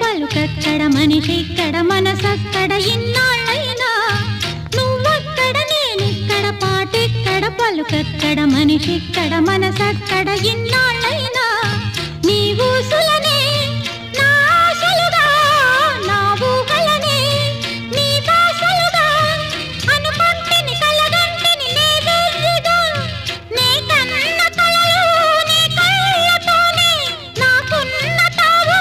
పలుకక్కడ మనిషిక్కడ మనసక్కడ ఇన్నాళ్ళైనా నువ్వక్కడ నేనిక్కడ పాటిక్కడ పలుకక్కడ మనిషిక్కడ మనసక్కడ ఇన్నాళ్ళైనా నీ ఊసులనే నా ఆశలుగా నా ఊహలనే నీ బాసలుగా అనుకుంటిని కలగంటిని నీ వెర్రిగా నీ కన్న కలలు నీ కళ్ళతోనే నాకున్న తావు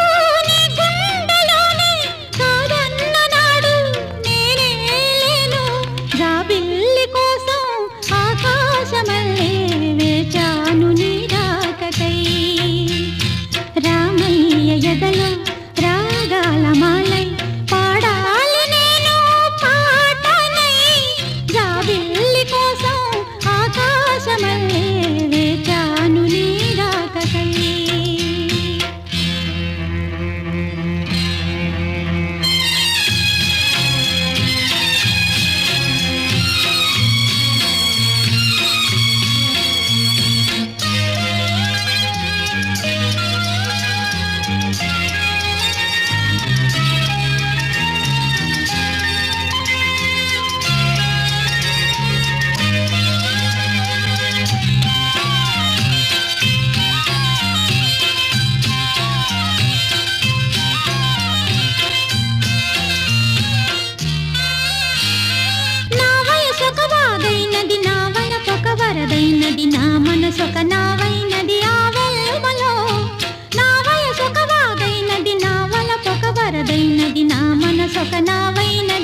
నీ గుండెలోనే కాదన్న నాడు నేనే లేను జాబిల్లి కోసం ఆకాశమల్లే వేచాను నీ రాకకై రామయ్య ఎదలో రాగాల మాలై పాడాలి నేను పాటనై జాబిల్లి కోసం ఆకాశమల్లే వేచాను నీ రాకకై వరదైనది నా మనసొక నావైనది ఆ వెల్లుమలో నా వయసొక వాగైనది నా వలపొక వరదైనది నా మనసొక నావైనది